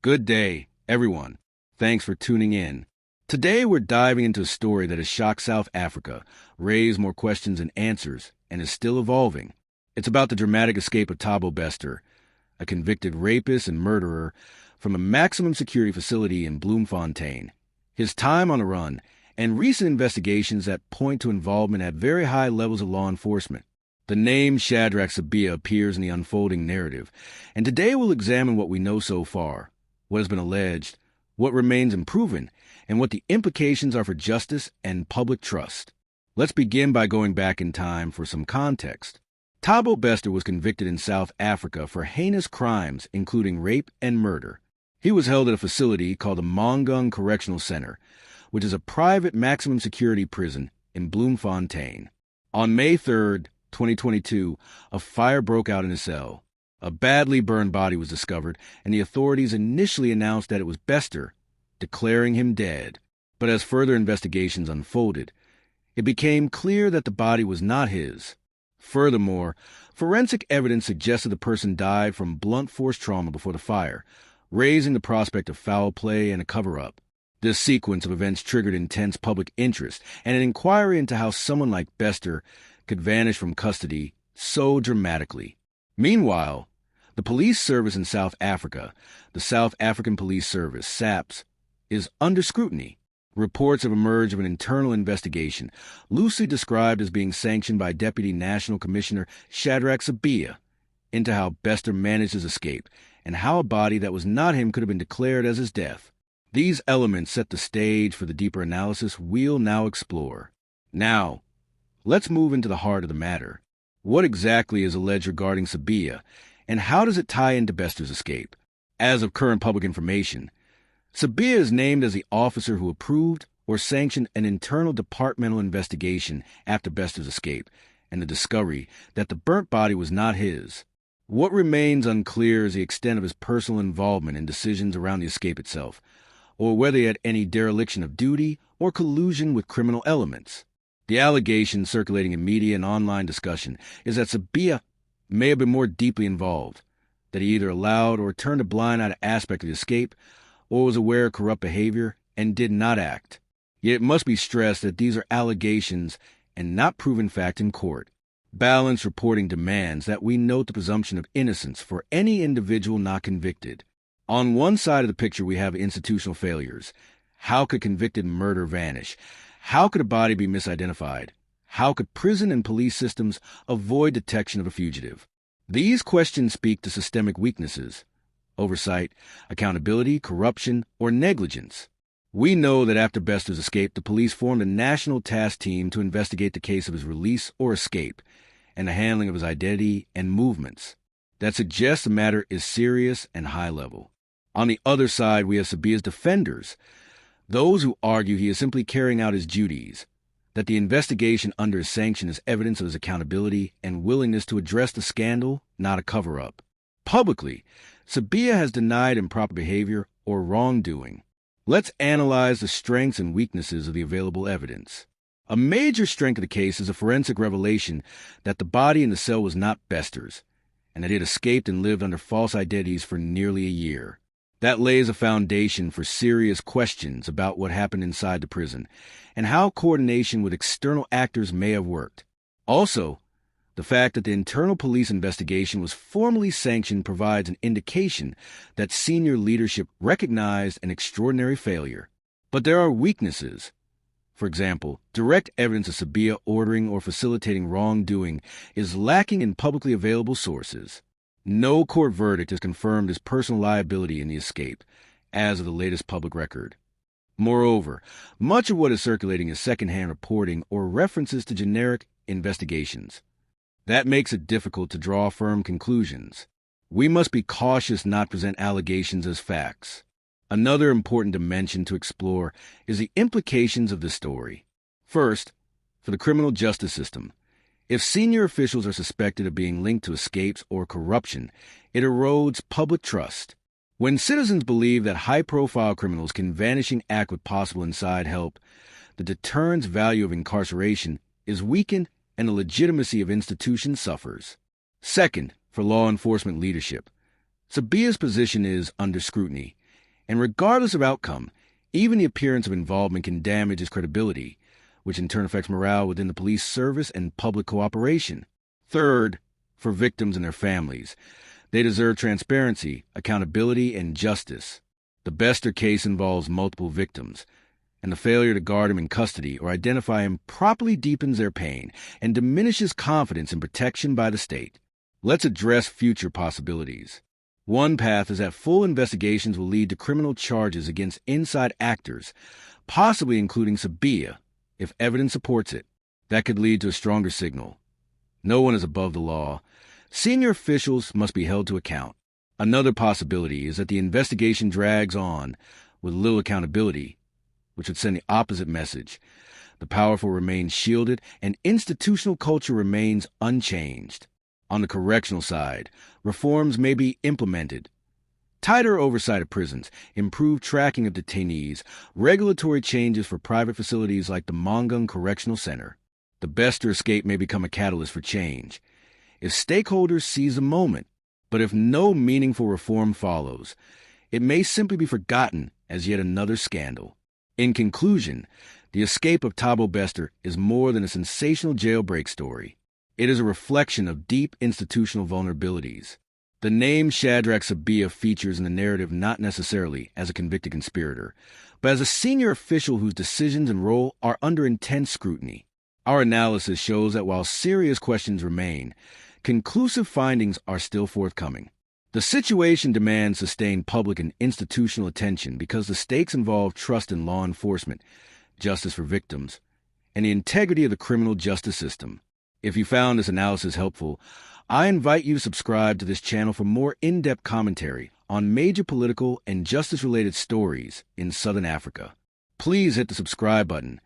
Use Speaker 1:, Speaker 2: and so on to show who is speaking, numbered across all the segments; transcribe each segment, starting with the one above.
Speaker 1: Good day, everyone. Thanks for tuning in. Today we're diving into a story that has shocked South Africa, raised more questions than answers, and is still evolving. It's about the dramatic escape of Thabo Bester, a convicted rapist and murderer from a maximum security facility in Bloemfontein. His time on the run, and recent investigations that point to involvement at very high levels of law enforcement. The name Shadrack Sibiya appears in the unfolding narrative, and today we'll examine what we know so far, what has been alleged, what remains unproven, and what the implications are for justice and public trust. Let's begin by going back in time for some context. Thabo Bester was convicted in South Africa for heinous crimes, including rape and murder. He was held at a facility called the Mangaung Correctional Centre, which is a private maximum security prison in Bloemfontein. On May 3rd, 2022, a fire broke out in his cell. A badly burned body was discovered, and the authorities initially announced that it was Bester, declaring him dead. But as further investigations unfolded, it became clear that the body was not his. Furthermore, forensic evidence suggested the person died from blunt force trauma before the fire, raising the prospect of foul play and a cover-up. This sequence of events triggered intense public interest and an inquiry into how someone like Bester could vanish from custody so dramatically. Meanwhile, the police service in South Africa, the South African Police Service, SAPS, is under scrutiny. Reports have emerged of an internal investigation, loosely described as being sanctioned by Deputy National Commissioner Shadrack Sibiya, into how Bester managed his escape and how a body that was not him could have been declared as his death. These elements set the stage for the deeper analysis we'll now explore. Now, let's move into the heart of the matter. What exactly is alleged regarding Sibiya, and how does it tie into Bester's escape? As of current public information, Sibiya is named as the officer who approved or sanctioned an internal departmental investigation after Bester's escape and the discovery that the burnt body was not his. What remains unclear is the extent of his personal involvement in decisions around the escape itself, or whether he had any dereliction of duty or collusion with criminal elements. The allegation circulating in media and online discussion is that Sibiya may have been more deeply involved, that he either allowed or turned a blind eye to aspect of the escape, or was aware of corrupt behavior and did not act. Yet it must be stressed that these are allegations and not proven fact in court. Balanced reporting demands that we note the presumption of innocence for any individual not convicted. On one side of the picture we have institutional failures. How could convicted murder vanish? How could a body be misidentified? How could prison and police systems avoid detection of a fugitive? These questions speak to systemic weaknesses: oversight, accountability, corruption, or negligence. We know that after Bester's escape, the police formed a national task team to investigate the case of his release or escape and the handling of his identity and movements. That suggests the matter is serious and high level. On the other side, we have Sibiya's defenders, those who argue he is simply carrying out his duties, that the investigation under his sanction is evidence of his accountability and willingness to address the scandal, not a cover-up. Publicly, Sibiya has denied improper behavior or wrongdoing. Let's analyze the strengths and weaknesses of the available evidence. A major strength of the case is a forensic revelation that the body in the cell was not Bester's, and that he had escaped and lived under false identities for nearly a year. That lays a foundation for serious questions about what happened inside the prison and how coordination with external actors may have worked. Also, the fact that the internal police investigation was formally sanctioned provides an indication that senior leadership recognized an extraordinary failure. But there are weaknesses. For example, direct evidence of Sibiya ordering or facilitating wrongdoing is lacking in publicly available sources. No court verdict has confirmed his personal liability in the escape, as of the latest public record. Moreover, much of what is circulating is secondhand reporting or references to generic investigations. That makes it difficult to draw firm conclusions. We must be cautious not to present allegations as facts. Another important dimension to explore is the implications of this story. First, for the criminal justice system. If senior officials are suspected of being linked to escapes or corruption, it erodes public trust. When citizens believe that high-profile criminals can vanishing act with possible inside help, the deterrence value of incarceration is weakened and the legitimacy of institutions suffers. Second, for law enforcement leadership. Sibiya's position is under scrutiny. And regardless of outcome, even the appearance of involvement can damage its credibility, which in turn affects morale within the police service and public cooperation. Third, for victims and their families, they deserve transparency, accountability, and justice. The Bester case involves multiple victims, and the failure to guard him in custody or identify him properly deepens their pain and diminishes confidence in protection by the state. Let's address future possibilities. One path is that full investigations will lead to criminal charges against inside actors, possibly including Sibiya, if evidence supports it. That could lead to a stronger signal. No one is above the law. Senior officials must be held to account. Another possibility is that the investigation drags on with little accountability, which would send the opposite message. The powerful remain shielded and institutional culture remains unchanged. On the correctional side, reforms may be implemented. Tighter oversight of prisons, improved tracking of detainees, regulatory changes for private facilities like the Mangaung Correctional Centre. The Bester escape may become a catalyst for change, if stakeholders seize the moment. But if no meaningful reform follows, it may simply be forgotten as yet another scandal. In conclusion, the escape of Thabo Bester is more than a sensational jailbreak story. It is a reflection of deep institutional vulnerabilities. The name Shadrack Sibiya features in the narrative not necessarily as a convicted conspirator, but as a senior official whose decisions and role are under intense scrutiny. Our analysis shows that while serious questions remain, conclusive findings are still forthcoming. The situation demands sustained public and institutional attention because the stakes involve trust in law enforcement, justice for victims, and the integrity of the criminal justice system. If you found this analysis helpful, I invite you to subscribe to this channel for more in-depth commentary on major political and justice-related stories in Southern Africa. Please hit the subscribe button,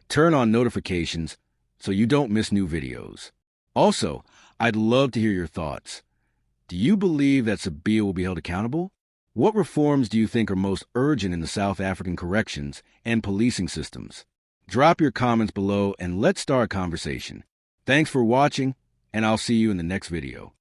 Speaker 1: turn on notifications so you don't miss new videos. Also, I'd love to hear your thoughts. Do you believe that Sibiya will be held accountable? What reforms do you think are most urgent in the South African corrections and policing systems? Drop your comments below and let's start a conversation. Thanks for watching, and I'll see you in the next video.